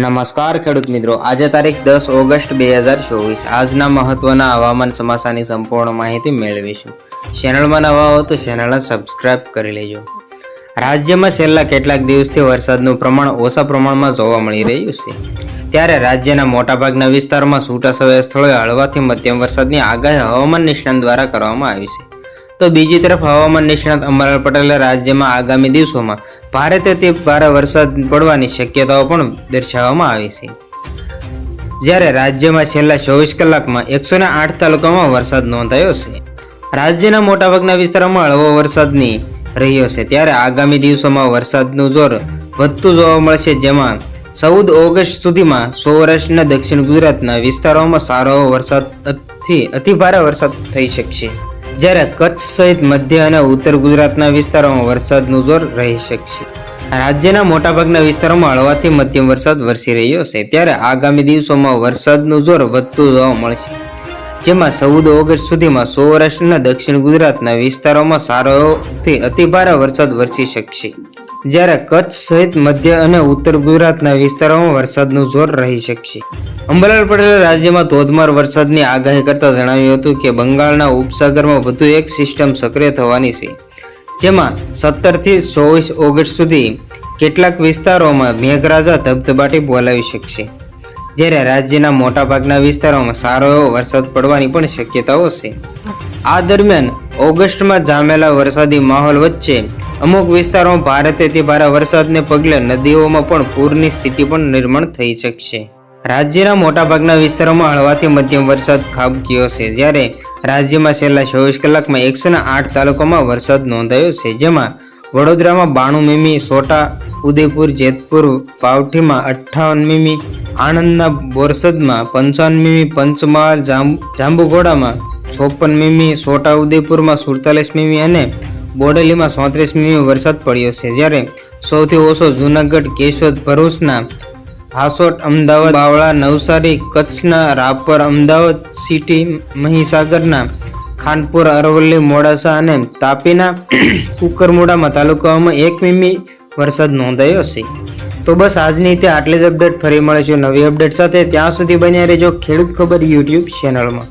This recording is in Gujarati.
નમસ્કાર ખેડૂત મિત્રો, આજે તારીખ 10 ઓગસ્ટ 2024 આજના મહત્વના હવામાન સમાચારની સંપૂર્ણ માહિતી મેળવીશું. ચેનલમાં નવા હો તો ચેનલને સબસ્ક્રાઇબ કરી લેજો. રાજ્યમાં છેલ્લા કેટલાક દિવસથી વરસાદનું પ્રમાણ ઓછા પ્રમાણમાં જોવા મળી રહ્યું છે. ત્યારે રાજ્યના મોટાભાગના વિસ્તારોમાં છૂટાછવાયા સ્થળોએ હળવાથી મધ્યમ વરસાદની આગાહી હવામાન નિષ્ણાત દ્વારા કરવામાં આવી છે. તો બીજી તરફ હવામાન નિષ્ણાત અમરલાલ પટેલે રાજ્યમાં આગામી દિવસોમાં ભારેથી ભારે વરસાદ પડવાની શક્યતાઓ પણ દર્શાવવામાં આવી છે. જ્યારે રાજ્યમાં છેલ્લા 24 કલાકમાં 108 તાલુકામાં વરસાદ નોંધાયો છે. રાજ્યના મોટાભાગના વિસ્તારોમાં હળવો વરસાદની રહ્યો છે. ત્યારે આગામી દિવસોમાં વરસાદનું જોર વધતું જોવા મળશે, જેમાં 14 ઓગસ્ટ સુધીમાં સૌરાષ્ટ્રના દક્ષિણ ગુજરાતના વિસ્તારોમાં સારો વરસાદથી અતિભારે વરસાદ થઈ શકશે. જ્યારે કચ્છ સહિત મધ્ય અને ઉત્તર ગુજરાતના વિસ્તારોમાં વરસાદનું જોર રહી શકશે. રાજ્યના મોટાભાગના વિસ્તારોમાં હળવાથી મધ્યમ વરસાદ વરસી રહ્યો છે. ત્યારે આગામી દિવસોમાં વરસાદનું જોર વધતું જોવા મળશે, જેમાં 14 ઓગસ્ટ સુધીમાં સૌરાષ્ટ્રના દક્ષિણ ગુજરાતના વિસ્તારોમાં સારોથી અતિભારે વરસાદ વરસી શકશે. જ્યારે કચ્છ સહિત મધ્ય અને ઉત્તર ગુજરાતના વિસ્તારોમાં વરસાદનું જોર રહી શકશે. અંબાલાલ પટેલે રાજ્યમાં ધોધમાર વરસાદની આગાહી કરતા જણાવ્યું હતું કે બંગાળના ઉપસાગરમાં વધુ એક સિસ્ટમ સક્રિય થવાની છે, જેમાં 17 થી 24 ઓગસ્ટ સુધી કેટલાક વિસ્તારોમાં મેઘરાજા ધબધબાટી બોલાવી શકશે. જ્યારે રાજ્યના મોટાભાગના વિસ્તારોમાં સારો એવો વરસાદ પડવાની પણ શક્યતાઓ છે. આ દરમિયાન ઓગસ્ટમાં જામેલા વરસાદી માહોલ વચ્ચે અમુક વિસ્તારોમાં ભારેથી ભારે વરસાદને પગલે નદીઓમાં પણ પૂરની સ્થિતિ પણ નિર્માણ થઈ શકશે. રાજ્યના મોટાભાગના વિસ્તારોમાં હળવાથી મધ્યમ વરસાદ ખાબક્યો છે. જ્યારે રાજ્યમાં છેલ્લા 24 કલાકમાં 108 તાલુકામાં વરસાદ નોંધાયો છે, જેમાં વડોદરામાં 92 મીમી, છોટા ઉદેપુર, જેતપુર, પાવઠીમાં 58 મીમી, આણંદના બોરસદમાં 55 મીમી, પંચમહાલ, જાંબુઘોડામાં 56 મીમી, છોટા ઉદેપુરમાં 47 મીમી અને બોડેલીમાં 34 મીમી વરસાદ પડ્યો છે. જ્યારે સૌથી ઓછો જૂનાગઢ, કેશોદ, ભરૂચના હાસોટ, અમદાવાદ, બાવળા, નવસારી, કચ્છના રાપર, અમદાવાદ સિટી, મહીસાગરના ખાનપુર, અરવલ્લી, મોડાસા અને તાપીના કુકરમુડામાં તાલુકાઓમાં 1 મીમી વરસાદ નોંધાયો છે. તો બસ આજની તે આટલી જ અપડેટ. ફરી મળીશું નવી અપડેટ સાથે. ત્યાં સુધી બન્યા રહેજો ખેડૂત ખબર યુટ્યુબ ચેનલમાં.